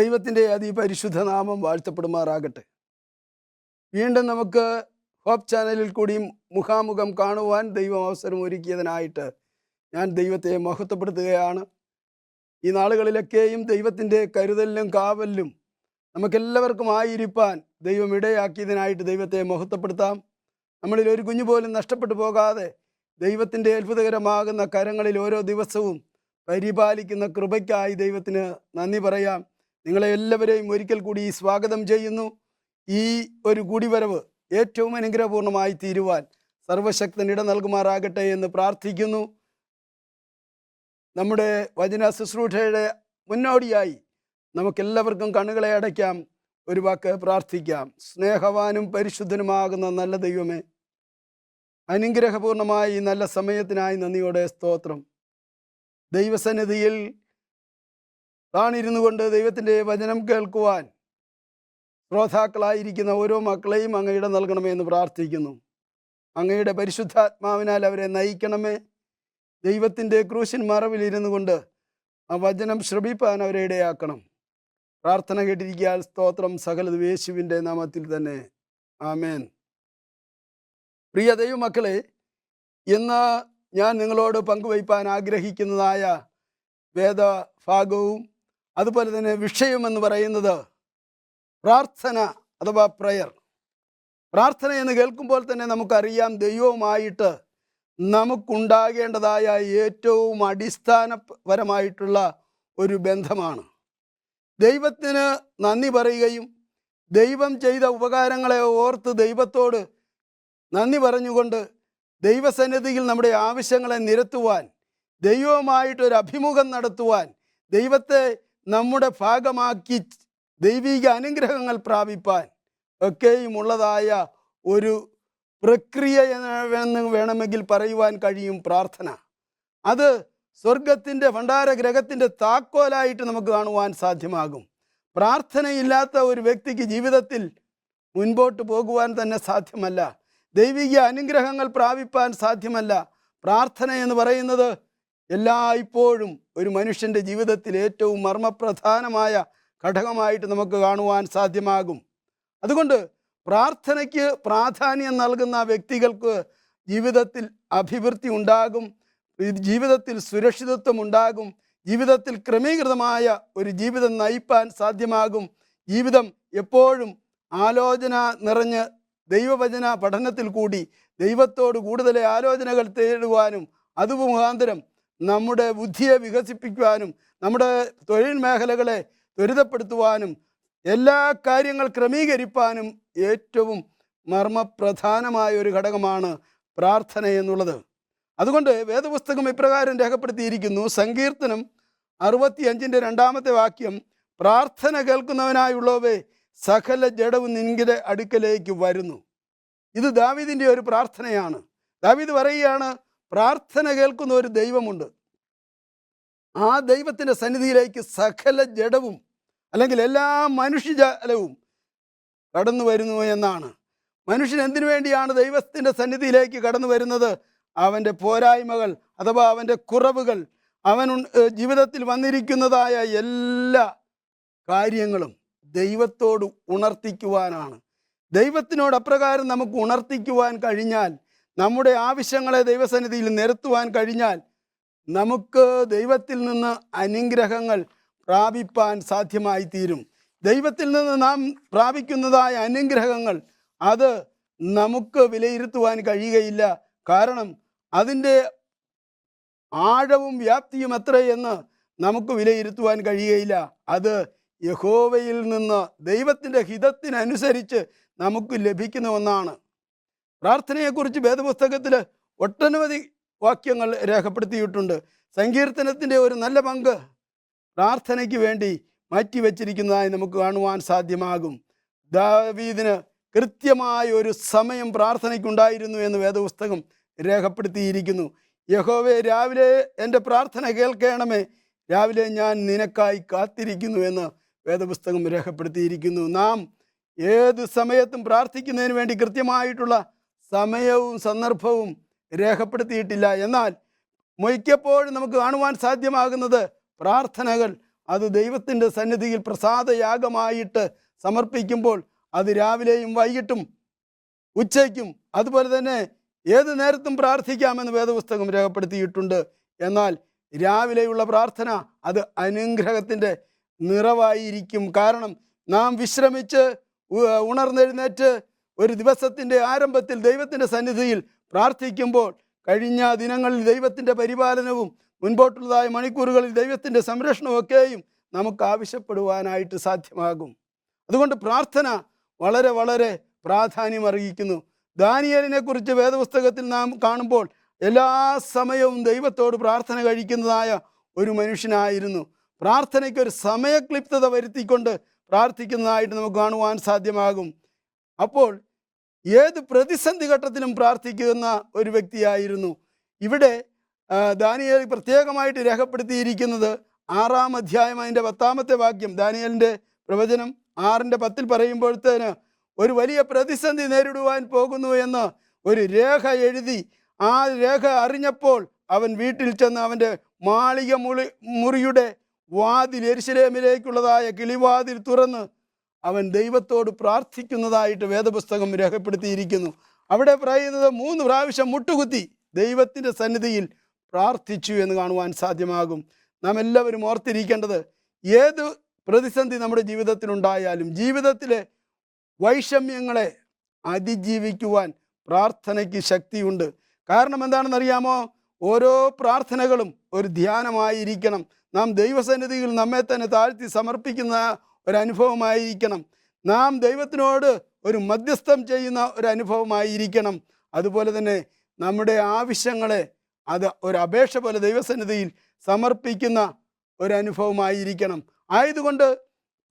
ദൈവത്തിൻ്റെ അതിപരിശുദ്ധ നാമം വാഴ്ത്തപ്പെടുമാറാകട്ടെ. വീണ്ടും നമുക്ക് ഹോപ്പ് ചാനലിൽ കൂടിയും മുഖാമുഖം കാണുവാൻ ദൈവം അവസരം ഒരുക്കിയതിനായിട്ട് ഞാൻ ദൈവത്തെ മഹത്വപ്പെടുത്തുകയാണ്. ഈ നാളുകളിലൊക്കെയും ദൈവത്തിൻ്റെ കരുതലിലും കാവലിലും നമുക്കെല്ലാവർക്കും ആയിരിക്കാൻ ദൈവം ഇടയാക്കിയതിനായിട്ട് ദൈവത്തെ മഹത്വപ്പെടുത്താം. നമ്മളിൽ ഒരു കുഞ്ഞു പോലും നഷ്ടപ്പെട്ടു പോകാതെ ദൈവത്തിൻ്റെ അത്ഭുതകരമാകുന്ന കരങ്ങളിൽ ഓരോ ദിവസവും പരിപാലിക്കുന്ന കൃപയ്ക്കായി ദൈവത്തിന് നന്ദി പറയാം. നിങ്ങളെ എല്ലാവരെയും ഒരിക്കൽ കൂടി സ്വാഗതം ചെയ്യുന്നു. ഈ ഒരു കൂടിവരവ് ഏറ്റവും അനുഗ്രഹപൂർണ്ണമായി തീരുവാൻ സർവശക്തൻ ഇട നൽകുമാറാകട്ടെ എന്ന് പ്രാർത്ഥിക്കുന്നു. നമ്മുടെ വചന ശുശ്രൂഷയുടെ മുന്നോടിയായി നമുക്കെല്ലാവർക്കും കണ്ണുകളെ അടയ്ക്കാം, ഒരു വാക്ക് പ്രാർത്ഥിക്കാം. സ്നേഹവാനും പരിശുദ്ധനുമാകുന്ന നല്ല ദൈവമേ, അനുഗ്രഹപൂർണമായി നല്ല സമയത്തിനായി നന്ദിയോടെ സ്തോത്രം. ദൈവസന്നിധിയിൽ താണിരുന്നു കൊണ്ട് ദൈവത്തിൻ്റെ വചനം കേൾക്കുവാൻ ശ്രോതാക്കളായിരിക്കുന്ന ഓരോ മക്കളെയും അങ്ങയുടെ നൽകണമെന്ന് പ്രാർത്ഥിക്കുന്നു. അങ്ങയുടെ പരിശുദ്ധാത്മാവിനാൽ അവരെ നയിക്കണമേ. ദൈവത്തിൻ്റെ ക്രൂശിൻ മറവിലിരുന്നു കൊണ്ട് ആ വചനം ശ്രമിപ്പാൻ അവരെ ഇടയാക്കണം. പ്രാർത്ഥന കേട്ടിരിക്കാൻ സ്തോത്രം. സകലത് യേശുവിൻ്റെ നാമത്തിൽ തന്നെ, ആമേൻ. പ്രിയ ദൈവമക്കളെ, ഇന്ന് ഞാൻ നിങ്ങളോട് പങ്കുവയ്പ്പാൻ ആഗ്രഹിക്കുന്നതായ വേദഭാഗവും അതുപോലെ തന്നെ വിഷയമെന്ന് പറയുന്നത് പ്രാർത്ഥന അഥവാ പ്രയർ. പ്രാർത്ഥന എന്ന് കേൾക്കുമ്പോൾ തന്നെ നമുക്കറിയാം, ദൈവവുമായിട്ട് നമുക്കുണ്ടാകേണ്ടതായ ഏറ്റവും അടിസ്ഥാനപരമായിട്ടുള്ള ഒരു ബന്ധമാണ്. ദൈവത്തിന് നന്ദി പറയുകയും ദൈവം ചെയ്ത ഉപകാരങ്ങളെ ഓർത്ത് ദൈവത്തോട് നന്ദി പറഞ്ഞുകൊണ്ട് ദൈവസന്നിധിയിൽ നമ്മുടെ ആവശ്യങ്ങളെ നിരത്തുവാൻ, ദൈവവുമായിട്ടൊരു അഭിമുഖം നടത്തുവാൻ, ദൈവത്തെ നമ്മുടെ ഭാഗമാക്കി ദൈവിക അനുഗ്രഹങ്ങൾ പ്രാപിപ്പാൻ ഒക്കെയും ഉള്ളതായ ഒരു പ്രക്രിയ എന്ന് വേണമെങ്കിൽ പറയുവാൻ കഴിയും പ്രാർത്ഥന. അത് സ്വർഗത്തിൻ്റെ ഭണ്ഡാരഗ്രഹത്തിൻ്റെ താക്കോലായിട്ട് നമുക്ക് കാണുവാൻ സാധ്യമാകും. പ്രാർത്ഥനയില്ലാത്ത ഒരു വ്യക്തിക്ക് ജീവിതത്തിൽ മുൻപോട്ട് പോകുവാൻ തന്നെ സാധ്യമല്ല. ദൈവിക അനുഗ്രഹങ്ങൾ പ്രാപിപ്പാൻ സാധ്യമല്ല. പ്രാർത്ഥന എന്ന് പറയുന്നത് എല്ലായ്പ്പോഴും ഒരു മനുഷ്യൻ്റെ ജീവിതത്തിൽ ഏറ്റവും മർമ്മപ്രധാനമായ ഘടകമായിട്ട് നമുക്ക് കാണുവാൻ സാധ്യമാകും. അതുകൊണ്ട് പ്രാർത്ഥനയ്ക്ക് പ്രാധാന്യം നൽകുന്ന വ്യക്തികൾക്ക് ജീവിതത്തിൽ അഭിവൃദ്ധി ഉണ്ടാകും, ജീവിതത്തിൽ സുരക്ഷിതത്വം ഉണ്ടാകും, ജീവിതത്തിൽ ക്രമീകൃതമായ ഒരു ജീവിതം നയിപ്പാൻ സാധ്യമാകും. ജീവിതം എപ്പോഴും ആലോചന നിറഞ്ഞ് ദൈവവചന പഠനത്തിൽ കൂടി ദൈവത്തോട് കൂടുതൽ ആലോചനകൾ തേടുവാനും അത് മുഖാന്തരം നമ്മുടെ ബുദ്ധിയെ വികസിപ്പിക്കുവാനും നമ്മുടെ തൊഴിൽ മേഖലകളെ ത്വരിതപ്പെടുത്തുവാനും എല്ലാ കാര്യങ്ങൾ ക്രമീകരിപ്പാനും ഏറ്റവും മർമ്മപ്രധാനമായ ഒരു ഘടകമാണ് പ്രാർത്ഥന എന്നുള്ളത്. അതുകൊണ്ട് വേദപുസ്തകം ഇപ്രകാരം രേഖപ്പെടുത്തിയിരിക്കുന്നു. സങ്കീർത്തനം 65 2-ാമത്തെ വാക്യം, പ്രാർത്ഥന കേൾക്കുന്നവനായുള്ളവേ സകല ജഡവും നിന്റെ അടുക്കലേക്ക് വരുന്നു. ഇത് ദാവീദിൻ്റെ ഒരു പ്രാർത്ഥനയാണ്. ദാവീദ് പറയുകയാണ്, പ്രാർത്ഥന കേൾക്കുന്ന ഒരു ദൈവമുണ്ട്. ആ ദൈവത്തിൻ്റെ സന്നിധിയിലേക്ക് സകല ജഡവും അല്ലെങ്കിൽ എല്ലാ മനുഷ്യജാലവും കടന്നു വരുന്നു എന്നാണ്. മനുഷ്യൻ എന്തിനു വേണ്ടിയാണ് ദൈവത്തിൻ്റെ സന്നിധിയിലേക്ക് കടന്നു വരുന്നത്? അവൻ്റെ പോരായ്മകൾ അഥവാ അവൻ്റെ കുറവുകൾ, അവൻ ജീവിതത്തിൽ വന്നിരിക്കുന്നതായ എല്ലാ കാര്യങ്ങളും ദൈവത്തോട് ഉണർത്തിക്കുവാനാണ്. ദൈവത്തിനോട് അപ്രകാരം നമുക്ക് ഉണർത്തിക്കുവാൻ കഴിഞ്ഞാൽ, നമ്മുടെ ആവശ്യങ്ങളെ ദൈവസന്നിധിയിൽ നിരത്തുവാൻ കഴിഞ്ഞാൽ, നമുക്ക് ദൈവത്തിൽ നിന്ന് അനുഗ്രഹങ്ങൾ പ്രാപിപ്പാൻ സാധ്യമായി തീരും. ദൈവത്തിൽ നിന്ന് നാം പ്രാപിക്കുന്നതായ അനുഗ്രഹങ്ങൾ അത് നമുക്ക് വിലയിരുത്തുവാൻ കഴിയുകയില്ല. കാരണം അതിൻ്റെ ആഴവും വ്യാപ്തിയും എത്രയെന്ന് നമുക്ക് വിലയിരുത്തുവാൻ കഴിയുകയില്ല. അത് യഹോവയിൽ നിന്ന് ദൈവത്തിൻ്റെ ഹിതത്തിനനുസരിച്ച് നമുക്ക് ലഭിക്കുന്ന ഒന്നാണ്. പ്രാർത്ഥനയെക്കുറിച്ച് വേദപുസ്തകത്തിൽ ഒട്ടനവധി വാക്യങ്ങൾ രേഖപ്പെടുത്തിയിട്ടുണ്ട്. സങ്കീർത്തനത്തിൻ്റെ ഒരു നല്ല പങ്ക് പ്രാർത്ഥനയ്ക്ക് വേണ്ടി മാറ്റിവെച്ചിരിക്കുന്നതായി നമുക്ക് കാണുവാൻ സാധ്യമാകും. ദാവീദിന് കൃത്യമായ ഒരു സമയം പ്രാർത്ഥനയ്ക്കുണ്ടായിരുന്നു എന്ന് വേദപുസ്തകം രേഖപ്പെടുത്തിയിരിക്കുന്നു. യഹോവേ, രാവിലെ എൻ്റെ പ്രാർത്ഥന കേൾക്കണമേ, രാവിലെ ഞാൻ നിനക്കായി കാത്തിരിക്കുന്നു എന്ന് വേദപുസ്തകം രേഖപ്പെടുത്തിയിരിക്കുന്നു. നാം ഏത് സമയത്തും പ്രാർത്ഥിക്കുന്നതിന് വേണ്ടി കൃത്യമായിട്ടുള്ള സമയവും സന്ദർഭവും രേഖപ്പെടുത്തിയിട്ടില്ല. എന്നാൽ മിക്കപ്പോഴും നമുക്ക് കാണുവാൻ സാധ്യമാകുന്നത് പ്രാർത്ഥനകൾ അത് ദൈവത്തിൻ്റെ സന്നിധിയിൽ പ്രസാദയാഗമായിട്ട് സമർപ്പിക്കുമ്പോൾ അത് രാവിലെയും വൈകിട്ടും ഉച്ചയ്ക്കും അതുപോലെ തന്നെ ഏത് നേരത്തും പ്രാർത്ഥിക്കാമെന്ന് വേദപുസ്തകം രേഖപ്പെടുത്തിയിട്ടുണ്ട്. എന്നാൽ രാവിലെയുള്ള പ്രാർത്ഥന അത് അനുഗ്രഹത്തിൻ്റെ നിറവായിരിക്കും. കാരണം നാം വിശ്രമിച്ച് ഉണർന്നെഴുന്നേറ്റ് ഒരു ദിവസത്തിൻ്റെ ആരംഭത്തിൽ ദൈവത്തിൻ്റെ സന്നിധിയിൽ പ്രാർത്ഥിക്കുമ്പോൾ കഴിഞ്ഞ ദിനങ്ങളിൽ ദൈവത്തിൻ്റെ പരിപാലനവും മുൻപോട്ടുള്ളതായ മണിക്കൂറുകളിൽ ദൈവത്തിൻ്റെ സംരക്ഷണമൊക്കെയും നമുക്ക് ആവശ്യപ്പെടുവാനായിട്ട് സാധ്യമാകും. അതുകൊണ്ട് പ്രാർത്ഥന വളരെ വളരെ പ്രാധാന്യം അർഹിക്കുന്നു. ദാനിയേലിനെ കുറിച്ച് വേദപുസ്തകത്തിൽ നാം കാണുമ്പോൾ എല്ലാ സമയവും ദൈവത്തോട് പ്രാർത്ഥന കഴിക്കുന്നതായ ഒരു മനുഷ്യനായിരുന്നു. പ്രാർത്ഥനയ്ക്കൊരു സമയക്ലിപ്തത വരുത്തിക്കൊണ്ട് പ്രാർത്ഥിക്കുന്നതായിട്ട് നമുക്ക് കാണുവാൻ സാധ്യമാകും. അപ്പോൾ ഏത് പ്രതിസന്ധി ഘട്ടത്തിലും പ്രാർത്ഥിക്കുന്ന ഒരു വ്യക്തിയായിരുന്നു. ഇവിടെ ദാനിയേൽ പ്രത്യേകമായിട്ട് രേഖപ്പെടുത്തിയിരിക്കുന്നത് 6-ാം അധ്യായം അതിൻ്റെ 10-ാമത്തെ വാക്യം, ദാനിയേലിൻ്റെ പ്രവചനം 6:10 പറയുമ്പോഴത്തേന് ഒരു വലിയ പ്രതിസന്ധി നേരിടുവാൻ പോകുന്നു എന്ന് ഒരു രേഖ എഴുതി. ആ രേഖ അറിഞ്ഞപ്പോൾ അവൻ വീട്ടിൽ ചെന്ന് അവൻ്റെ മാളിക മുറിയുടെ വാതിൽ, യെരൂശലേമിലേക്കുള്ളതായ കിളിവാതിൽ തുറന്ന് അവൻ ദൈവത്തോട് പ്രാർത്ഥിക്കുന്നതായിട്ട് വേദപുസ്തകം രേഖപ്പെടുത്തിയിരിക്കുന്നു. അവിടെ പറയുന്നത് 3 പ്രാവശ്യം മുട്ടുകുത്തി ദൈവത്തിൻ്റെ സന്നിധിയിൽ പ്രാർത്ഥിച്ചു എന്ന് കാണുവാൻ സാധ്യമാകും. നാം എല്ലാവരും ഓർത്തിരിക്കേണ്ടത്, ഏത് പ്രതിസന്ധി നമ്മുടെ ജീവിതത്തിലുണ്ടായാലും ജീവിതത്തിലെ വൈഷമ്യങ്ങളെ അതിജീവിക്കുവാൻ പ്രാർത്ഥനയ്ക്ക് ശക്തിയുണ്ട്. കാരണം എന്താണെന്നറിയാമോ? ഓരോ പ്രാർത്ഥനകളും ഒരു ധ്യാനമായിരിക്കണം. നാം ദൈവസന്നിധിയിൽ നമ്മെ തന്നെ താഴ്ത്തി സമർപ്പിക്കുന്ന ഒരനുഭവമായിരിക്കണം. നാം ദൈവത്തിനോട് ഒരു മധ്യസ്ഥം ചെയ്യുന്ന ഒരനുഭവമായിരിക്കണം. അതുപോലെ തന്നെ നമ്മുടെ ആവശ്യങ്ങളെ അത് ഒരു അപേക്ഷ പോലെ ദൈവസന്നിധിയിൽ സമർപ്പിക്കുന്ന ഒരനുഭവമായിരിക്കണം. ആയതുകൊണ്ട്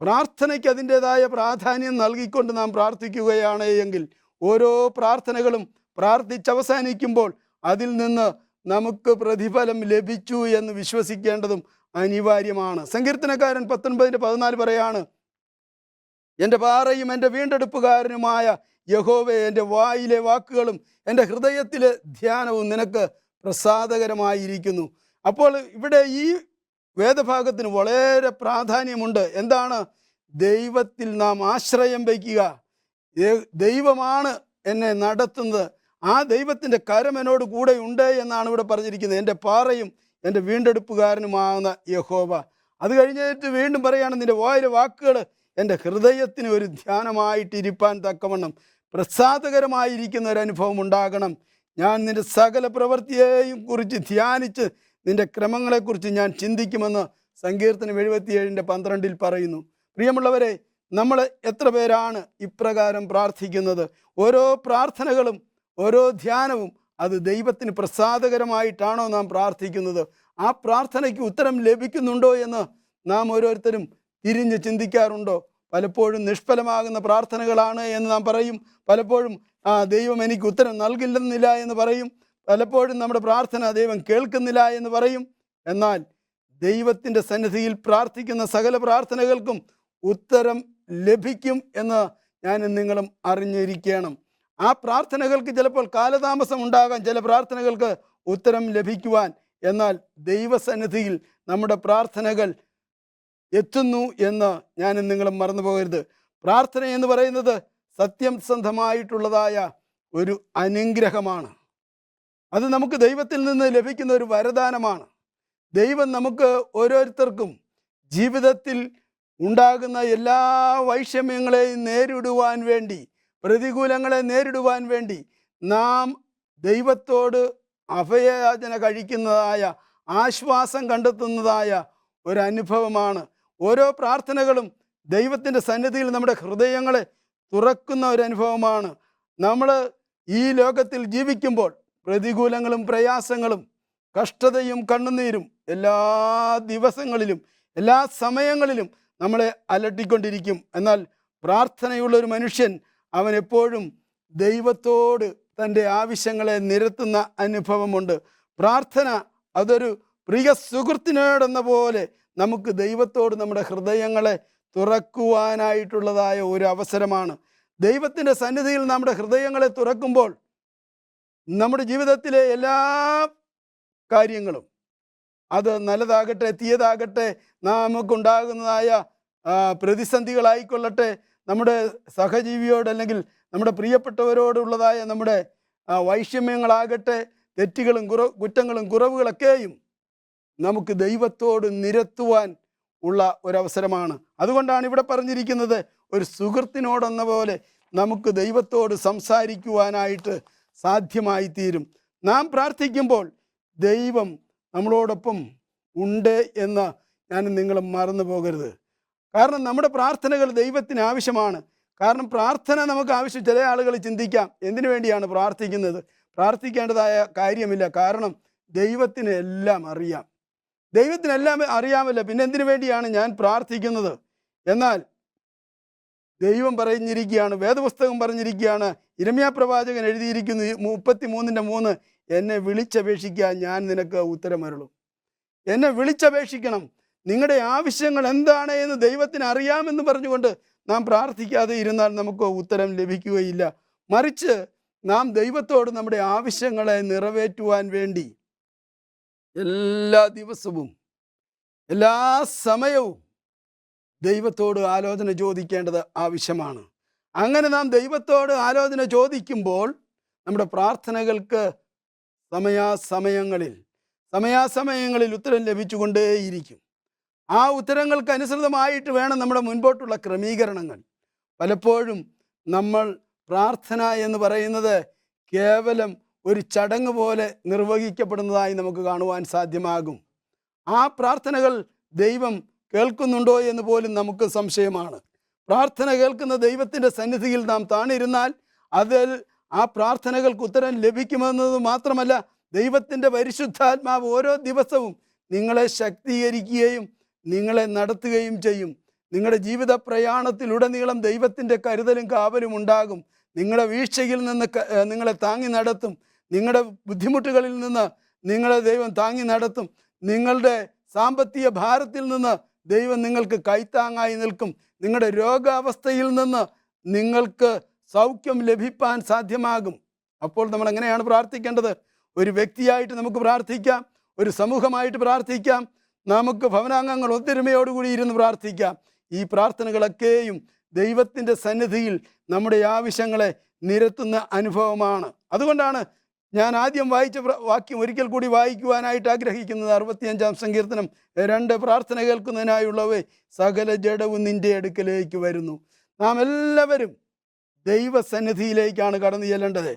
പ്രാർത്ഥനയ്ക്ക് അതിൻ്റെതായ പ്രാധാന്യം നൽകിക്കൊണ്ട് നാം പ്രാർത്ഥിക്കുകയാണ് എങ്കിൽ ഓരോ പ്രാർത്ഥനകളും പ്രാർത്ഥിച്ചവസാനിക്കുമ്പോൾ അതിൽ നിന്ന് നമുക്ക് പ്രതിഫലം ലഭിച്ചു എന്ന് വിശ്വസിക്കേണ്ടതും അനിവാര്യമാണ്. സങ്കീർത്തനക്കാരൻ 19:14 പറയാണ്, എൻ്റെ പാറയും എൻ്റെ വീണ്ടെടുപ്പുകാരനുമായ യഹോവേ, എൻ്റെ വായിലെ വാക്കുകളും എൻ്റെ ഹൃദയത്തിലെ ധ്യാനവും നിനക്ക് പ്രസാദകരമായിരിക്കുന്നു. അപ്പോൾ ഇവിടെ ഈ വേദഭാഗത്തിന് വളരെ പ്രാധാന്യമുണ്ട്. എന്താണ്? ദൈവത്തിൽ നാം ആശ്രയം വയ്ക്കുക. ദൈവമാണ് എന്നെ നടത്തുന്നത്, ആ ദൈവത്തിൻ്റെ കരം എന്നോട് കൂടെ ഉണ്ട് എന്നാണ് ഇവിടെ പറഞ്ഞിരിക്കുന്നത്. എൻ്റെ പാറയും എൻ്റെ വീണ്ടെടുപ്പുകാരനുമാകുന്ന യഹോവ. അത് കഴിഞ്ഞിട്ട് വീണ്ടും പറയാണ്, നിൻ്റെ വായിലെ വാക്കുകൾ എൻ്റെ ഹൃദയത്തിന് ഒരു ധ്യാനമായിട്ടിരിപ്പാൻ തക്കവണ്ണം പ്രസാദകരമായിരിക്കുന്ന ഒരനുഭവം ഉണ്ടാകണം. ഞാൻ നിൻ്റെ സകല പ്രവൃത്തിയെയും കുറിച്ച് ധ്യാനിച്ച് നിൻ്റെ ക്രമങ്ങളെക്കുറിച്ച് ഞാൻ ചിന്തിക്കുമെന്ന് സങ്കീർത്തനം 77:12 പറയുന്നു. പ്രിയമുള്ളവരെ, നമ്മൾ എത്ര പേരാണ് ഇപ്രകാരം പ്രാർത്ഥിക്കുന്നത്? ഓരോ പ്രാർത്ഥനകളും ഓരോ ധ്യാനവും അത് ദൈവത്തിന് പ്രസാദകരമായിട്ടാണോ നാം പ്രാർത്ഥിക്കുന്നത്? ആ പ്രാർത്ഥനയ്ക്ക് ഉത്തരം ലഭിക്കുന്നുണ്ടോ എന്ന് നാം ഓരോരുത്തരും തിരിഞ്ഞ് ചിന്തിക്കാറുണ്ടോ? പലപ്പോഴും നിഷ്ഫലമാകുന്ന പ്രാർത്ഥനകളാണ് എന്ന് നാം പറയും. പലപ്പോഴും ദൈവം എനിക്ക് ഉത്തരം നൽകില്ലെന്നില്ല എന്ന് പറയും. പലപ്പോഴും നമ്മുടെ പ്രാർത്ഥന ദൈവം കേൾക്കുന്നില്ല എന്ന് പറയും. എന്നാൽ ദൈവത്തിൻ്റെ സന്നിധിയിൽ പ്രാർത്ഥിക്കുന്ന സകല പ്രാർത്ഥനകൾക്കും ഉത്തരം ലഭിക്കും എന്ന് ഞാനും നിങ്ങളും അറിഞ്ഞിരിക്കണം. ആ പ്രാർത്ഥനകൾക്ക് ചിലപ്പോൾ കാലതാമസം ഉണ്ടാകാം, ചില പ്രാർത്ഥനകൾക്ക് ഉത്തരം ലഭിക്കുവാൻ. എന്നാൽ ദൈവസന്നിധിയിൽ നമ്മുടെ പ്രാർത്ഥനകൾ എത്തുന്നു എന്ന് ഞാനും നിങ്ങളും മറന്നു പോകരുത്. പ്രാർത്ഥന എന്ന് പറയുന്നത് സത്യസന്ധമായിട്ടുള്ളതായ ഒരു അനുഗ്രഹമാണ്. അത് നമുക്ക് ദൈവത്തിൽ നിന്ന് ലഭിക്കുന്ന ഒരു വരദാനമാണ്. ദൈവം നമുക്ക് ഓരോരുത്തർക്കും ജീവിതത്തിൽ ഉണ്ടാകുന്ന എല്ലാ വൈഷമ്യങ്ങളെയും നേരിടുവാൻ വേണ്ടി, പ്രതികൂലങ്ങളെ നേരിടുവാൻ വേണ്ടി നാം ദൈവത്തോട് അഭയയാചന കഴിക്കുന്നതായ, ആശ്വാസം കണ്ടെത്തുന്നതായ ഒരനുഭവമാണ്. ഓരോ പ്രാർത്ഥനകളും ദൈവത്തിൻ്റെ സന്നിധിയിൽ നമ്മുടെ ഹൃദയങ്ങളെ തുറക്കുന്ന ഒരനുഭവമാണ്. നമ്മൾ ഈ ലോകത്തിൽ ജീവിക്കുമ്പോൾ പ്രതികൂലങ്ങളും പ്രയാസങ്ങളും കഷ്ടതയും കണ്ണുനീരും എല്ലാ ദിവസങ്ങളിലും എല്ലാ സമയങ്ങളിലും നമ്മളെ അലട്ടിക്കൊണ്ടിരിക്കും. എന്നാൽ പ്രാർത്ഥനയുള്ളൊരു മനുഷ്യൻ അവൻ എപ്പോഴും ദൈവത്തോട് തൻ്റെ ആവശ്യങ്ങളെ നിരത്തുന്ന അനുഭവമുണ്ട്. പ്രാർത്ഥന അതൊരു പ്രിയ സുഹൃത്തിനോടെന്ന പോലെ നമുക്ക് ദൈവത്തോട് നമ്മുടെ ഹൃദയങ്ങളെ തുറക്കുവാനായിട്ടുള്ളതായ ഒരു അവസരമാണ്. ദൈവത്തിൻ്റെ സന്നിധിയിൽ നമ്മുടെ ഹൃദയങ്ങളെ തുറക്കുമ്പോൾ നമ്മുടെ ജീവിതത്തിലെ എല്ലാ കാര്യങ്ങളും അത് നല്ലതാകട്ടെ തീയതാകട്ടെ, നമുക്കുണ്ടാകുന്നതായ പ്രതിസന്ധികളായിക്കൊള്ളട്ടെ, നമ്മുടെ സഹജീവിയോട് അല്ലെങ്കിൽ നമ്മുടെ പ്രിയപ്പെട്ടവരോടുള്ളതായ നമ്മുടെ വൈഷമ്യങ്ങളാകട്ടെ, തെറ്റുകളും കുറ്റങ്ങളും കുറവുകളൊക്കെയും നമുക്ക് ദൈവത്തോട് നിരത്തുവാൻ ഉള്ള ഒരവസരമാണ്. അതുകൊണ്ടാണ് ഇവിടെ പറഞ്ഞിരിക്കുന്നത്, ഒരു സുഹൃത്തിനോടെന്ന പോലെ നമുക്ക് ദൈവത്തോട് സംസാരിക്കുവാനായിട്ട് സാധ്യമായി തീരും. നാം പ്രാർത്ഥിക്കുമ്പോൾ ദൈവം നമ്മളോടൊപ്പം ഉണ്ട് എന്ന് ഞാൻ നിങ്ങൾ മറന്നു പോകരുത്. കാരണം നമ്മുടെ പ്രാർത്ഥനകൾ ദൈവത്തിന് ആവശ്യമാണ്. കാരണം പ്രാർത്ഥന നമുക്ക് ആവശ്യം. ചില ആളുകൾ ചിന്തിക്കാം, എന്തിനു വേണ്ടിയാണ് പ്രാർത്ഥിക്കുന്നത്? പ്രാർത്ഥിക്കേണ്ടതായ കാര്യമില്ല. കാരണം ദൈവത്തിന് എല്ലാം അറിയാം. ദൈവത്തിനെല്ലാം അറിയാമല്ലോ, പിന്നെ എന്തിനു വേണ്ടിയാണ് ഞാൻ പ്രാർത്ഥിക്കുന്നത്? എന്നാൽ ദൈവം പറഞ്ഞിരിക്കുകയാണ്, വേദപുസ്തകം പറഞ്ഞിരിക്കുകയാണ്, യിരെമ്യാ പ്രവാചകൻ എഴുതിയിരിക്കുന്നു 33:3, എന്നെ വിളിച്ചപേക്ഷിക്കാൻ ഞാൻ നിനക്ക് ഉത്തരമരുളും. എന്നെ വിളിച്ചപേക്ഷിക്കണം. നിങ്ങളുടെ ആവശ്യങ്ങൾ എന്താണ് എന്ന് ദൈവത്തിന് അറിയാമെന്ന് പറഞ്ഞുകൊണ്ട് നാം പ്രാർത്ഥിക്കാതെ ഇരുന്നാൽ നമുക്ക് ഉത്തരം ലഭിക്കുകയില്ല. മറിച്ച് നാം ദൈവത്തോട് നമ്മുടെ ആവശ്യങ്ങളെ നിറവേറ്റുവാൻ വേണ്ടി എല്ലാ ദിവസവും എല്ലാ സമയവും ദൈവത്തോട് ആലോചന ചോദിക്കേണ്ടത് ആവശ്യമാണ്. അങ്ങനെ നാം ദൈവത്തോട് ആലോചന ചോദിക്കുമ്പോൾ നമ്മുടെ പ്രാർത്ഥനകൾക്ക് സമയാസമയങ്ങളിൽ ഉത്തരം ലഭിച്ചുകൊണ്ടേയിരിക്കും. ആ ഉത്തരങ്ങൾക്ക് അനുസൃതമായിട്ട് വേണം നമ്മുടെ മുൻപോട്ടുള്ള ക്രമീകരണങ്ങൾ. പലപ്പോഴും നമ്മൾ പ്രാർത്ഥന എന്ന് പറയുന്നത് കേവലം ഒരു ചടങ്ങ് പോലെ നിർവഹിക്കപ്പെടുന്നതായി നമുക്ക് കാണുവാൻ സാധ്യമാകും. ആ പ്രാർത്ഥനകൾ ദൈവം കേൾക്കുന്നുണ്ടോ എന്ന് പോലും നമുക്ക് സംശയമാണ്. പ്രാർത്ഥന കേൾക്കുന്ന ദൈവത്തിൻ്റെ സന്നിധിയിൽ നാം താണിരുന്നാൽ അതിൽ ആ പ്രാർത്ഥനകൾക്ക് ഉത്തരം ലഭിക്കുമെന്നത് മാത്രമല്ല, ദൈവത്തിൻ്റെ പരിശുദ്ധാത്മാവ് ഓരോ ദിവസവും നിങ്ങളെ ശക്തീകരിക്കുകയും നിങ്ങളെ നടത്തുകയും ചെയ്യും. നിങ്ങളുടെ ജീവിത പ്രയാണത്തിലുടനീളം ദൈവത്തിൻ്റെ കരുതലും കാവലും ഉണ്ടാകും. നിങ്ങളുടെ വീഴ്ചയിൽ നിന്ന് നിങ്ങളെ താങ്ങി നടത്തും. നിങ്ങളുടെ ബുദ്ധിമുട്ടുകളിൽ നിന്ന് നിങ്ങളെ ദൈവം താങ്ങി നടത്തും. നിങ്ങളുടെ സാമ്പത്തിക ഭാരത്തിൽ നിന്ന് ദൈവം നിങ്ങൾക്ക് കൈത്താങ്ങായി നിൽക്കും. നിങ്ങളുടെ രോഗാവസ്ഥയിൽ നിന്ന് നിങ്ങൾക്ക് സൗഖ്യം ലഭിപ്പാൻ സാധ്യമാകും. അപ്പോൾ നമ്മൾ എങ്ങനെയാണ് പ്രാർത്ഥിക്കേണ്ടത്? ഒരു വ്യക്തിയായിട്ട് നമുക്ക് പ്രാർത്ഥിക്കാം, ഒരു സമൂഹമായിട്ട് പ്രാർത്ഥിക്കാം, നമുക്ക് ഭവനാംഗങ്ങൾ ഒത്തൊരുമയോടുകൂടി ഇരുന്ന് പ്രാർത്ഥിക്കാം. ഈ പ്രാർത്ഥനകളൊക്കെയും ദൈവത്തിൻ്റെ സന്നിധിയിൽ നമ്മുടെ ആവശ്യങ്ങളെ നിരത്തുന്ന അനുഭവമാണ്. അതുകൊണ്ടാണ് ഞാൻ ആദ്യം വായിച്ച വാക്യം ഒരിക്കൽ കൂടി വായിക്കുവാനായിട്ട് ആഗ്രഹിക്കുന്നത്. 65-ാം സങ്കീർത്തനം 2, പ്രാർത്ഥന കേൾക്കുന്നതിനായുള്ളവേ സകല ജഡവും നിൻ്റെ അടുക്കലേക്ക് വരുന്നു. നാം എല്ലാവരും ദൈവസന്നിധിയിലേക്കാണ് കടന്നു ചെല്ലേണ്ടത്.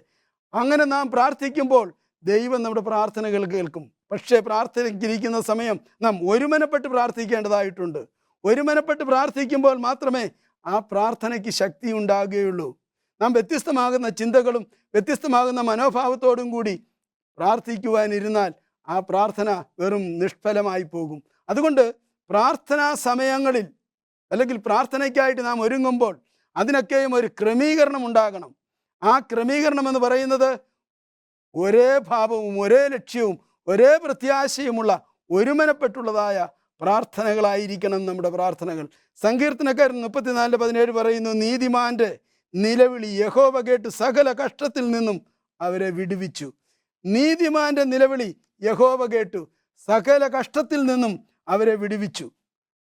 അങ്ങനെ നാം പ്രാർത്ഥിക്കുമ്പോൾ ദൈവം നമ്മുടെ പ്രാർത്ഥനകൾ കേൾക്കും. പക്ഷേ പ്രാർത്ഥനയ്ക്കിരിക്കുന്ന സമയം നാം ഒരുമനപ്പെട്ട് പ്രാർത്ഥിക്കേണ്ടതായിട്ടുണ്ട്. ഒരുമനപ്പെട്ട് പ്രാർത്ഥിക്കുമ്പോൾ മാത്രമേ ആ പ്രാർത്ഥനയ്ക്ക് ശക്തി ഉണ്ടാകുകയുള്ളൂ. നാം വ്യത്യസ്തമാകുന്ന ചിന്തകളും വ്യത്യസ്തമാകുന്ന മനോഭാവത്തോടും കൂടി പ്രാർത്ഥിക്കുവാനിരുന്നാൽ ആ പ്രാർത്ഥന വെറും നിഷ്ഫലമായി പോകും. അതുകൊണ്ട് പ്രാർത്ഥനാ സമയങ്ങളിൽ അല്ലെങ്കിൽ പ്രാർത്ഥനയ്ക്കായിട്ട് നാം ഒരുങ്ങുമ്പോൾ അതിനൊക്കെയും ഒരു ക്രമീകരണം ഉണ്ടാകണം. ആ ക്രമീകരണം എന്ന് പറയുന്നത് ഒരേ ഭാവവും ഒരേ ലക്ഷ്യവും ഒരേ പ്രത്യാശയുമുള്ള ഒരുമനപ്പെട്ടുള്ളതായ പ്രാർത്ഥനകളായിരിക്കണം നമ്മുടെ പ്രാർത്ഥനകൾ. സങ്കീർത്തനക്കാരൻ 34:17 പറയുന്നു, നീതിമാന്റെ നിലവിളി യഹോവ കേട്ട് സകല കഷ്ടത്തിൽ നിന്നും അവരെ വിടുവിച്ചു. നീതിമാന്റെ നിലവിളി യഹോവ കേട്ടു സകല കഷ്ടത്തിൽ നിന്നും അവരെ വിടുവിച്ചു.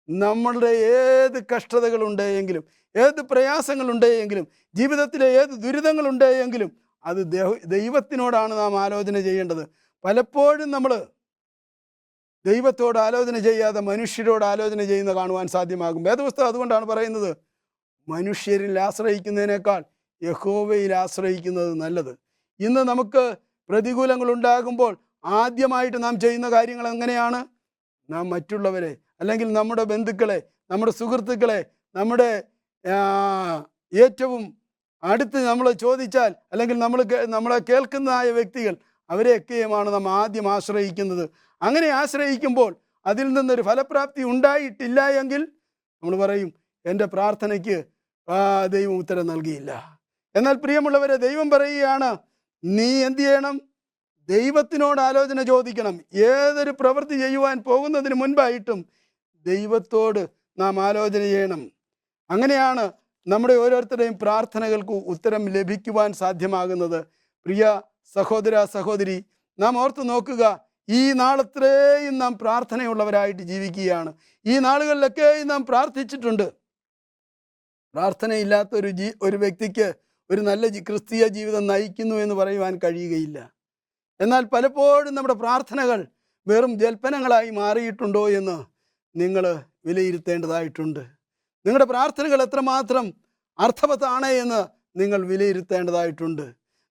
നമ്മളുടെ ഏത് കഷ്ടതകളുണ്ടെങ്കിലും, ഏത് പ്രയാസങ്ങളുണ്ടെങ്കിലും, ജീവിതത്തിലെ ഏത് ദുരിതങ്ങളുണ്ടെങ്കിലും അത് ദൈവത്തിനോടാണ് നാം ആലോചന ചെയ്യേണ്ടത്. പലപ്പോഴും നമ്മൾ ദൈവത്തോട് ആലോചന ചെയ്യാതെ മനുഷ്യരോട് ആലോചന ചെയ്യുന്ന കാണുവാൻ സാധ്യമാകും. വേദപുസ്തകം അതുകൊണ്ടാണ് പറയുന്നത്, മനുഷ്യരിൽ ആശ്രയിക്കുന്നതിനേക്കാൾ യഹോവയിൽ ആശ്രയിക്കുന്നത് നല്ലത്. ഇന്ന് നമുക്ക് പ്രതികൂലങ്ങൾ ഉണ്ടാകുമ്പോൾ ആദ്യമായിട്ട് നാം ചെയ്യുന്ന കാര്യങ്ങൾ എങ്ങനെയാണ്? നാം മറ്റുള്ളവരെ അല്ലെങ്കിൽ നമ്മുടെ ബന്ധുക്കളെ, നമ്മുടെ സുഹൃത്തുക്കളെ, നമ്മുടെ ഏറ്റവും അടുത്ത് നമ്മൾ ചോദിച്ചാൽ അല്ലെങ്കിൽ നമ്മളെ കേൾക്കുന്നതായ വ്യക്തികൾ, അവരെയൊക്കെയുമാണ് നാം ആദ്യം ആശ്രയിക്കുന്നത്. അങ്ങനെ ആശ്രയിക്കുമ്പോൾ അതിൽ നിന്നൊരു ഫലപ്രാപ്തി ഉണ്ടായിട്ടില്ല എങ്കിൽ നമ്മൾ പറയും, എൻ്റെ പ്രാർത്ഥനയ്ക്ക് ദൈവം ഉത്തരം നൽകിയില്ല. എന്നാൽ പ്രിയമുള്ളവരെ, ദൈവം പറയുകയാണ്, നീ എന്ത് ചെയ്യണം? ദൈവത്തിനോട് ആലോചന ചോദിക്കണം. ഏതൊരു പ്രവൃത്തി ചെയ്യുവാൻ പോകുന്നതിന് മുൻപായിട്ടും ദൈവത്തോട് നാം ആലോചന ചെയ്യണം. അങ്ങനെയാണ് നമ്മുടെ ഓരോരുത്തരുടെയും പ്രാർത്ഥനകൾക്ക് ഉത്തരം ലഭിക്കുവാൻ സാധ്യമാകുന്നത്. പ്രിയ സഹോദര സഹോദരി, നാം ഓർത്ത് നോക്കുക, ഈ നാളത്രയും നാം പ്രാർത്ഥനയുള്ളവരായിട്ട് ജീവിക്കുകയാണ്. ഈ നാളുകളിലൊക്കെയും നാം പ്രാർത്ഥിച്ചിട്ടുണ്ട്. പ്രാർത്ഥനയില്ലാത്ത ഒരു വ്യക്തിക്ക് ഒരു നല്ല ക്രിസ്തീയ ജീവിതം നയിക്കുന്നു എന്ന് പറയുവാൻ കഴിയുകയില്ല. എന്നാൽ പലപ്പോഴും നമ്മുടെ പ്രാർത്ഥനകൾ വെറും ജൽപ്പനങ്ങളായി മാറിയിട്ടുണ്ടോ എന്ന് നിങ്ങൾ വിലയിരുത്തേണ്ടതായിട്ടുണ്ട്. നിങ്ങളുടെ പ്രാർത്ഥനകൾ എത്രമാത്രം അർത്ഥവത്താണ് എന്ന് നിങ്ങൾ വിലയിരുത്തേണ്ടതായിട്ടുണ്ട്.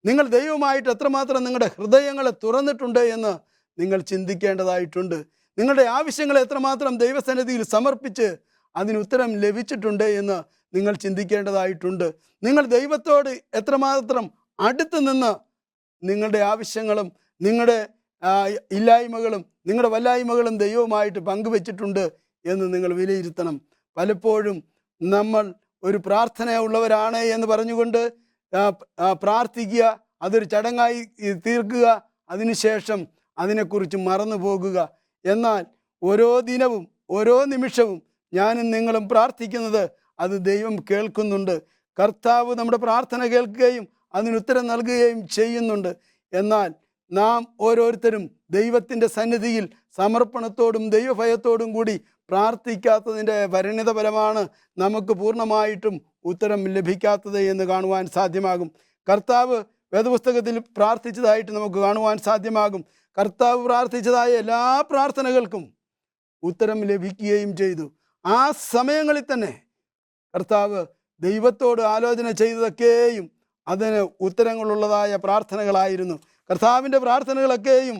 നിങ്ങൾ ദൈവമായിട്ട് എത്രമാത്രം നിങ്ങളുടെ ഹൃദയങ്ങളെ തുറന്നിട്ടുണ്ട് എന്ന് നിങ്ങൾ ചിന്തിക്കേണ്ടതായിട്ടുണ്ട്. നിങ്ങളുടെ ആവശ്യങ്ങളെ എത്രമാത്രം ദൈവസന്നിധിയിൽ സമർപ്പിച്ച് അതിന് ഉത്തരം ലഭിച്ചിട്ടുണ്ട് എന്ന് നിങ്ങൾ ചിന്തിക്കേണ്ടതായിട്ടുണ്ട്. നിങ്ങൾ ദൈവത്തോട് എത്രമാത്രം അടുത്ത് നിന്ന് നിങ്ങളുടെ ആവശ്യങ്ങളും നിങ്ങളുടെ ഇല്ലായ്മകളും നിങ്ങളുടെ വല്ലായ്മകളും ദൈവവുമായിട്ട് പങ്കുവെച്ചിട്ടുണ്ട് എന്ന് നിങ്ങൾ വിലയിരുത്തണം. പലപ്പോഴും നമ്മൾ ഒരു പ്രാർത്ഥന ഉള്ളവരാണ് എന്ന് പറഞ്ഞുകൊണ്ട് പ്രാർത്ഥിക്കുക, അതൊരു ചടങ്ങായി തീർക്കുക, അതിനുശേഷം അതിനെക്കുറിച്ച് മറന്നു പോകുക. എന്നാൽ ഓരോ ദിനവും ഓരോ നിമിഷവും ഞാനും നിങ്ങളും പ്രാർത്ഥിക്കുന്നത് അത് ദൈവം കേൾക്കുന്നുണ്ട്. കർത്താവ് നമ്മുടെ പ്രാർത്ഥന കേൾക്കുകയും അതിനുത്തരം നൽകുകയും ചെയ്യുന്നുണ്ട്. എന്നാൽ നാം ഓരോരുത്തരും ദൈവത്തിൻ്റെ സന്നിധിയിൽ സമർപ്പണത്തോടും ദൈവഭയത്തോടും കൂടി പ്രാർത്ഥിക്കാത്തതിൻ്റെ പരിണിത ഫലമാണ് നമുക്ക് പൂർണ്ണമായിട്ടും ഉത്തരം ലഭിക്കാത്തത് എന്ന് കാണുവാൻ സാധ്യമാകും. കർത്താവ് വേദപുസ്തകത്തിൽ പ്രാർത്ഥിച്ചതായിട്ട് നമുക്ക് കാണുവാൻ സാധ്യമാകും. കർത്താവ് പ്രാർത്ഥിച്ചതായ എല്ലാ പ്രാർത്ഥനകൾക്കും ഉത്തരം ലഭിക്കുകയും ചെയ്തു. ആ സമയങ്ങളിൽ തന്നെ കർത്താവ് ദൈവത്തോട് ആലോചന ചെയ്തതൊക്കെയും അതിന് ഉത്തരങ്ങളുള്ളതായ പ്രാർത്ഥനകളായിരുന്നു. കർത്താവിൻ്റെ പ്രാർത്ഥനകളൊക്കെയും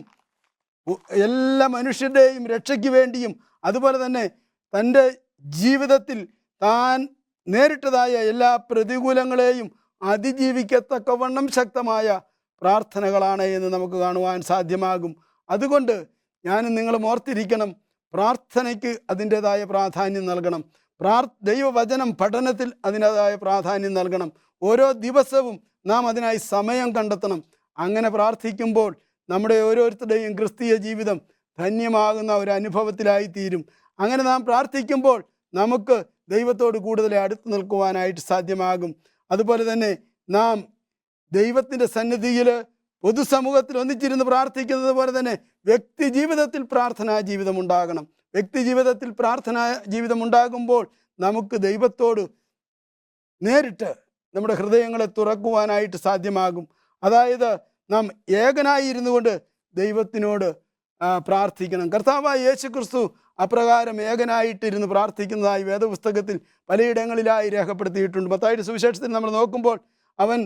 എല്ലാ മനുഷ്യരുടെയും രക്ഷയ്ക്ക് വേണ്ടിയും അതുപോലെ തന്നെ തൻ്റെ ജീവിതത്തിൽ താൻ നേരിട്ടതായ എല്ലാ പ്രതികൂലങ്ങളെയും അതിജീവിക്കത്തക്കവണ്ണം ശക്തമായ പ്രാർത്ഥനകളാണ് എന്ന് നമുക്ക് കാണുവാൻ സാധ്യമാകും. അതുകൊണ്ട് ഞാനും നിങ്ങളും ഓർത്തിരിക്കണം, പ്രാർത്ഥനയ്ക്ക് അതിൻ്റെതായ പ്രാധാന്യം നൽകണം. ദൈവവചനം പഠനത്തിൽ അതിൻ്റെതായ പ്രാധാന്യം നൽകണം. ഓരോ ദിവസവും നാം അതിനായി സമയം കണ്ടെത്തണം. അങ്ങനെ പ്രാർത്ഥിക്കുമ്പോൾ നമ്മുടെ ഓരോരുത്തരുടെയും ക്രിസ്തീയ ജീവിതം ധന്യമാകുന്ന ഒരു അനുഭവത്തിലായി തീരും. അങ്ങനെ നാം പ്രാർത്ഥിക്കുമ്പോൾ നമുക്ക് ദൈവത്തോട് കൂടുതൽ അടുത്ത് നിൽക്കുവാനായിട്ട് സാധ്യമാകും. അതുപോലെ തന്നെ നാം ദൈവത്തിൻ്റെ സന്നിധിയിൽ പൊതുസമൂഹത്തിൽ ഒന്നിച്ചിരുന്ന് പ്രാർത്ഥിക്കുന്നത് പോലെ തന്നെ വ്യക്തി ജീവിതത്തിൽ പ്രാർത്ഥനാ ജീവിതം ഉണ്ടാകണം. വ്യക്തി ജീവിതത്തിൽ പ്രാർത്ഥനാ ജീവിതം ഉണ്ടാകുമ്പോൾ നമുക്ക് ദൈവത്തോട് നേരിട്ട് നമ്മുടെ ഹൃദയങ്ങളെ തുറക്കുവാനായിട്ട് സാധ്യമാകും. അതായത് നാം ഏകനായി ഇരുന്നു കൊണ്ട് ദൈവത്തിനോട് പ്രാർത്ഥിക്കണം. കർത്താവായ യേശുക്രിസ്തു അപ്രകാരം ഏകനായിട്ടിരുന്ന് പ്രാർത്ഥിക്കുന്നതായി വേദപുസ്തകത്തിൽ പലയിടങ്ങളിലായി രേഖപ്പെടുത്തിയിട്ടുണ്ട്. മത്തായിയുടെ സുവിശേഷത്തിൽ നമ്മൾ നോക്കുമ്പോൾ അവൻ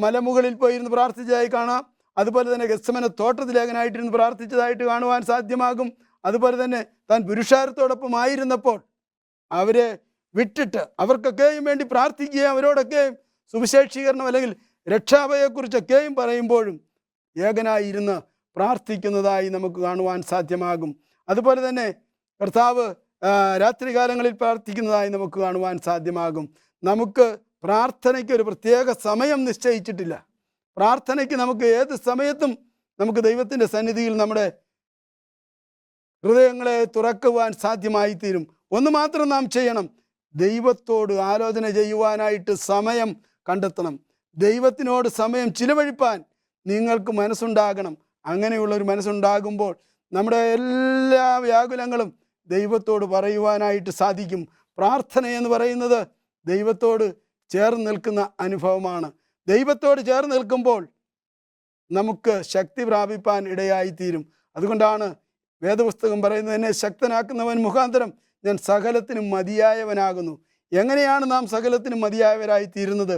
മലമുകളിൽ പോയിരുന്ന് പ്രാർത്ഥിച്ചതായി കാണാം. അതുപോലെ തന്നെ ഗെത്സമന തോട്ടത്തിൽ ഏകനായിട്ടിരുന്ന് പ്രാർത്ഥിച്ചതായിട്ട് കാണുവാൻ സാധ്യമാകും. അതുപോലെ തന്നെ താൻ പുരുഷാരത്തോടൊപ്പം ആയിരുന്നപ്പോൾ അവരെ വിട്ടിട്ട് അവർക്കൊക്കെയും വേണ്ടി പ്രാർത്ഥിക്കുകയും അവരോടൊക്കെയും സുവിശേഷീകരണം അല്ലെങ്കിൽ രക്ഷാഭയെക്കുറിച്ചൊക്കെയും പറയുമ്പോഴും ഏകനായിരുന്ന് പ്രാർത്ഥിക്കുന്നതായി നമുക്ക് കാണുവാൻ സാധ്യമാകും. അതുപോലെ തന്നെ കർത്താവ് രാത്രികാലങ്ങളിൽ പ്രാർത്ഥിക്കുന്നതായി നമുക്ക് കാണുവാൻ സാധ്യമാകും. നമുക്ക് പ്രാർത്ഥനയ്ക്ക് ഒരു പ്രത്യേക സമയം നിശ്ചയിച്ചിട്ടില്ല. പ്രാർത്ഥനയ്ക്ക് നമുക്ക് ഏത് സമയത്തും നമുക്ക് ദൈവത്തിൻ്റെ സന്നിധിയിൽ നമ്മുടെ ഹൃദയങ്ങളെ തുറക്കുവാൻ സാധ്യമായി തീരും. ഒന്ന് മാത്രം നാം ചെയ്യണം, ദൈവത്തോട് ആലോചന ചെയ്യുവാനായിട്ട് സമയം കണ്ടെത്തണം. ദൈവത്തിനോട് സമയം ചിലവഴിപ്പാൻ നിങ്ങൾക്ക് മനസ്സുണ്ടാകണം. അങ്ങനെയുള്ളൊരു മനസ്സുണ്ടാകുമ്പോൾ നമ്മുടെ എല്ലാ വ്യാകുലങ്ങളും ദൈവത്തോട് പറയുവാനായിട്ട് സാധിക്കും. പ്രാർത്ഥന എന്ന് പറയുന്നത് ദൈവത്തോട് ചേർന്ന് നിൽക്കുന്ന അനുഭവമാണ്. ദൈവത്തോട് ചേർന്ന് നിൽക്കുമ്പോൾ നമുക്ക് ശക്തി പ്രാപിപ്പാൻ ഇടയായിത്തീരും. അതുകൊണ്ടാണ് വേദപുസ്തകം പറയുന്നത്, എന്നെ ശക്തനാക്കുന്നവൻ മുഖാന്തരം ഞാൻ സകലത്തിനും മതിയായവനാകുന്നു. എങ്ങനെയാണ് നാം സകലത്തിനും മതിയായവരായി തീരുന്നത്?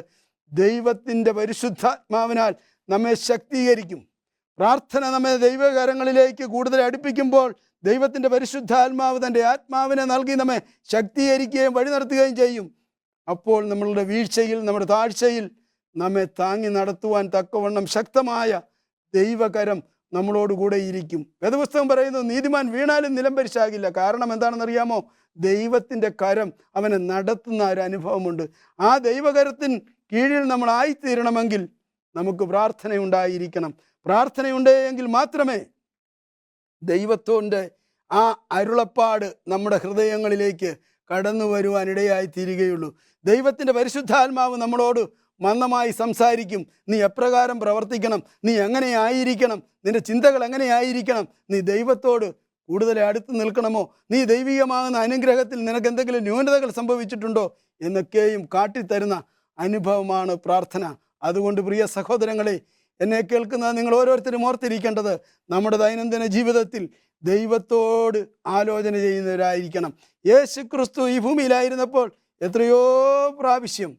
ദൈവത്തിൻ്റെ പരിശുദ്ധാത്മാവിനാൽ നമ്മെ ശക്തീകരിക്കും. പ്രാർത്ഥന നമ്മെ ദൈവകരങ്ങളിലേക്ക് കൂടുതൽ അടുപ്പിക്കുമ്പോൾ ദൈവത്തിൻ്റെ പരിശുദ്ധാത്മാവ് തൻ്റെ ആത്മാവിനെ നൽകി നമ്മെ ശക്തീകരിക്കുകയും വഴി നടത്തുകയും ചെയ്യും. അപ്പോൾ നമ്മളുടെ വീഴ്ചയിൽ നമ്മുടെ താഴ്ചയിൽ നമ്മെ താങ്ങി നടത്തുവാൻ തക്കവണ്ണം ശക്തമായ ദൈവകരം നമ്മളോടുകൂടെ ഇരിക്കും. വേദപുസ്തകം പറയുന്നു, നീതിമാൻ വീണാലും നിലംപരിശാകില്ല. കാരണം എന്താണെന്നറിയാമോ? ദൈവത്തിൻ്റെ കരം അവനെ നടത്തുന്ന ഒരു അനുഭവമുണ്ട്. ആ ദൈവകരത്തിന് കീഴിൽ നമ്മൾ ആയിത്തീരണമെങ്കിൽ നമുക്ക് പ്രാർത്ഥനയുണ്ടായിരിക്കണം. പ്രാർത്ഥനയുണ്ടെങ്കിൽ മാത്രമേ ദൈവത്തോൻ്റെ ആ അരുളപ്പാട് നമ്മുടെ ഹൃദയങ്ങളിലേക്ക് കടന്നു വരുവാൻ ഇടയായി തീരുകയുള്ളൂ. ദൈവത്തിൻ്റെ പരിശുദ്ധാത്മാവ് നമ്മളോട് മന്ദമായി സംസാരിക്കും. നീ എപ്രകാരം പ്രവർത്തിക്കണം, നീ എങ്ങനെയായിരിക്കണം, നിന്റെ ചിന്തകൾ എങ്ങനെയായിരിക്കണം, നീ ദൈവത്തോട് കൂടുതൽ അടുത്ത് നിൽക്കണമോ, നീ ദൈവികമാകുന്ന അനുഗ്രഹത്തിൽ നിനക്ക് എന്തെങ്കിലും ന്യൂനതകൾ സംഭവിച്ചിട്ടുണ്ടോ എന്നൊക്കെയും കാട്ടിത്തരുന്ന അനുഭവമാണ് പ്രാർത്ഥന. അതുകൊണ്ട് പ്രിയ സഹോദരങ്ങളെ, എന്നെ കേൾക്കുന്ന നിങ്ങൾ ഓരോരുത്തരും ഓർത്തിരിക്കേണ്ടത്, നമ്മുടെ ദൈനംദിന ജീവിതത്തിൽ ദൈവത്തോട് ആലോചന ചെയ്യുന്നവരായിരിക്കണം. യേശു ക്രിസ്തു ഈ ഭൂമിയിലായിരുന്നപ്പോൾ എത്രയോ പ്രാവശ്യം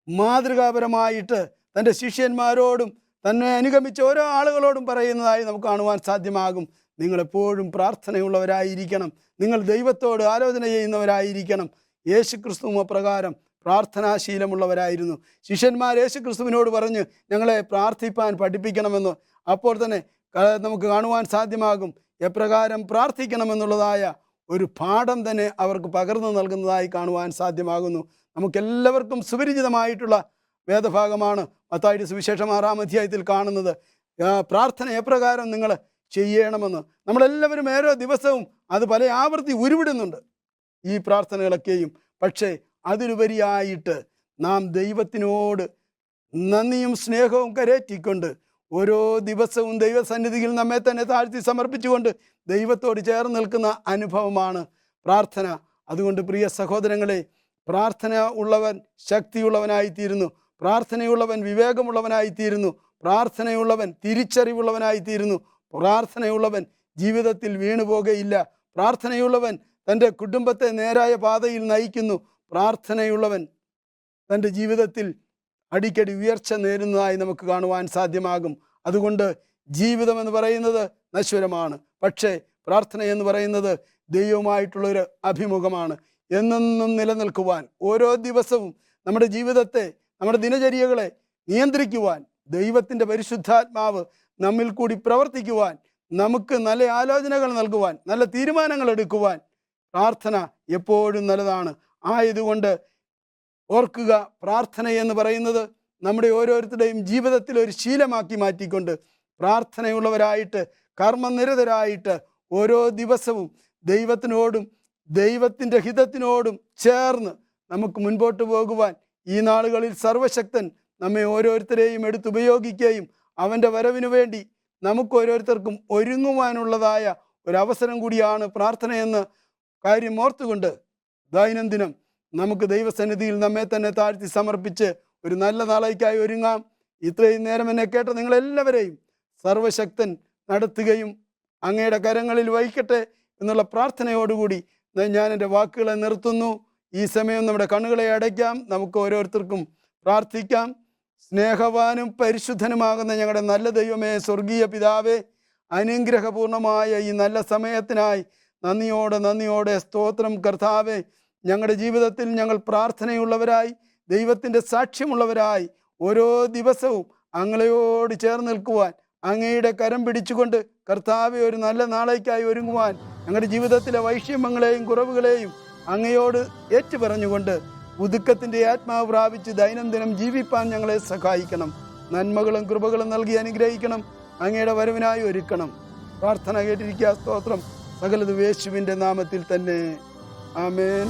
മാതൃകാപരമായിട്ട് തൻ്റെ ശിഷ്യന്മാരോടും തന്നെ അനുഗമിച്ച ഓരോ ആളുകളോടും പറയുന്നതായി നമുക്ക് കാണുവാൻ സാധ്യമാകും. നിങ്ങളെപ്പോഴും പ്രാർത്ഥനയുള്ളവരായിരിക്കണം, നിങ്ങൾ ദൈവത്തോട് ആലോചന ചെയ്യുന്നവരായിരിക്കണം. യേശു ക്രിസ്തുവും അപ്രകാരം പ്രാർത്ഥനാശീലമുള്ളവരായിരുന്നു. ശിഷ്യന്മാർ യേശു ക്രിസ്തുവിനോട് പറഞ്ഞ് ഞങ്ങളെ പ്രാർത്ഥിപ്പാൻ പഠിപ്പിക്കണമെന്ന്. അപ്പോൾ തന്നെ നമുക്ക് കാണുവാൻ സാധ്യമാകും എപ്രകാരം പ്രാർത്ഥിക്കണമെന്നുള്ളതായ ഒരു പാഠം തന്നെ അവർക്ക് പകർന്നു നൽകുന്നതായി കാണുവാൻ സാധ്യമാകുന്നു. നമുക്കെല്ലാവർക്കും സുപരിചിതമായിട്ടുള്ള വേദഭാഗമാണ് മത്തായിയുടെ സുവിശേഷം 6-ാം അധ്യായത്തിൽ കാണുന്നത്. പ്രാർത്ഥന എപ്രകാരം നിങ്ങൾ ചെയ്യണമെന്ന് നമ്മളെല്ലാവരും ഓരോ ദിവസവും അത് പല ആവർത്തി ഉരുവിടുന്നുണ്ട് ഈ പ്രാർത്ഥനകളൊക്കെയും. പക്ഷേ അതിലുപരിയായിട്ട് നാം ദൈവത്തിനോട് നന്ദിയും സ്നേഹവും കരേറ്റിക്കൊണ്ട് ഓരോ ദിവസവും ദൈവസന്നിധിയിൽ നമ്മെ തന്നെ താഴ്ത്തി സമർപ്പിച്ചുകൊണ്ട് ദൈവത്തോട് ചേർന്ന് നിൽക്കുന്ന അനുഭവമാണ് പ്രാർത്ഥന. അതുകൊണ്ട് പ്രിയ സഹോദരങ്ങളെ, പ്രാർത്ഥന ഉള്ളവൻ ശക്തിയുള്ളവനായിത്തീരുന്നു, പ്രാർത്ഥനയുള്ളവൻ വിവേകമുള്ളവനായിത്തീരുന്നു, പ്രാർത്ഥനയുള്ളവൻ തിരിച്ചറിവുള്ളവനായിത്തീരുന്നു, പ്രാർത്ഥനയുള്ളവൻ ജീവിതത്തിൽ വീണുപോകുകയില്ല, പ്രാർത്ഥനയുള്ളവൻ തൻ്റെ കുടുംബത്തെ നേരായ പാതയിൽ നയിക്കുന്നു, പ്രാർത്ഥനയുള്ളവൻ തൻ്റെ ജീവിതത്തിൽ അടിക്കടി ഉയർച്ച നേരുന്നതായി നമുക്ക് കാണുവാൻ സാധ്യമാകും. അതുകൊണ്ട് ജീവിതമെന്ന് പറയുന്നത് നശ്വരമാണ്, പക്ഷേ പ്രാർത്ഥന എന്ന് പറയുന്നത് ദൈവവുമായിട്ടുള്ളൊരു അഭിമുഖമാണ്. എന്നെന്നും നിലനിൽക്കുവാൻ, ഓരോ ദിവസവും നമ്മുടെ ജീവിതത്തെ, നമ്മുടെ ദിനചര്യകളെ നിയന്ത്രിക്കുവാൻ ദൈവത്തിൻ്റെ പരിശുദ്ധാത്മാവ് നമ്മിൽ കൂടി പ്രവർത്തിക്കുവാൻ, നമുക്ക് നല്ല ആലോചനകൾ നൽകുവാൻ, നല്ല തീരുമാനങ്ങൾ എടുക്കുവാൻ പ്രാർത്ഥന എപ്പോഴും നല്ലതാണ്. ആയതുകൊണ്ട് ഓർക്കുക, പ്രാർത്ഥന എന്ന് പറയുന്നത് നമ്മുടെ ഓരോരുത്തരുടെയും ജീവിതത്തിൽ ഒരു ശീലമാക്കി മാറ്റിക്കൊണ്ട് പ്രാർത്ഥനയുള്ളവരായിട്ട് കർമ്മനിരതരായിട്ട് ഓരോ ദിവസവും ദൈവത്തിനോടും ദൈവത്തിൻ്റെ ഹിതത്തിനോടും ചേർന്ന് നമുക്ക് മുൻപോട്ട് പോകുവാൻ ഈ നാളുകളിൽ സർവശക്തൻ നമ്മെ ഓരോരുത്തരെയും എടുത്തുപയോഗിക്കുകയും അവൻ്റെ വരവിനു വേണ്ടി നമുക്ക് ഓരോരുത്തർക്കും ഒരുങ്ങുവാനുള്ളതായ ഒരവസരം കൂടിയാണ് പ്രാർത്ഥനയെന്ന് കാര്യം ഓർത്തുകൊണ്ട് ദൈനംദിനം നമുക്ക് ദൈവസന്നിധിയിൽ നമ്മെ തന്നെ താഴ്ത്തി സമർപ്പിച്ച് ഒരു നല്ല നാളേക്കായി ഒരുങ്ങാം. ഇത്രയും നേരം എന്നെ കേട്ട നിങ്ങളെല്ലാവരെയും സർവശക്തൻ നടത്തുകയും അങ്ങയുടെ കരങ്ങളിൽ വഹിക്കട്ടെ എന്നുള്ള പ്രാർത്ഥനയോടുകൂടി ഞാൻ എൻ്റെ വാക്കുകളെ നിർത്തുന്നു. ഈ സമയം നമ്മുടെ കണ്ണുകളെ അടയ്ക്കാം, നമുക്ക് ഓരോരുത്തർക്കും പ്രാർത്ഥിക്കാം. സ്നേഹവാനും പരിശുദ്ധനുമാകുന്ന ഞങ്ങളുടെ നല്ല ദൈവമേ, സ്വർഗീയ പിതാവേ, അനുഗ്രഹപൂർണമായ ഈ നല്ല സമയത്തിനായി നന്ദിയോടെ സ്തോത്രം കർത്താവേ. ഞങ്ങളുടെ ജീവിതത്തിൽ ഞങ്ങൾ പ്രാർത്ഥനയുള്ളവരായി, ദൈവത്തിൻ്റെ സാക്ഷ്യമുള്ളവരായി ഓരോ ദിവസവും അങ്ങയോട് ചേർന്ന് നിൽക്കുവാൻ, അങ്ങയുടെ കരം പിടിച്ചുകൊണ്ട് കർത്താവെ ഒരു നല്ല നാളേക്കായി ഒരുങ്ങുവാൻ, ഞങ്ങളുടെ ജീവിതത്തിലെ വൈഷമ്യങ്ങളെയും കുറവുകളെയും അങ്ങയോട് ഏറ്റുപറഞ്ഞുകൊണ്ട് പുതുക്കത്തിൻ്റെ ആത്മാവ് പ്രാപിച്ച് ദൈനംദിനം ജീവിപ്പാൻ ഞങ്ങളെ സഹായിക്കണം. നന്മകളും കൃപകളും നൽകി അനുഗ്രഹിക്കണം. അങ്ങയുടെ വരവിനായി ഒരുക്കണം. പ്രാർത്ഥന കേട്ടിരിക്കുക. സ്തോത്രം. സകലത് യേശുവിൻ്റെ നാമത്തിൽ തന്നെ. ആമേൻ.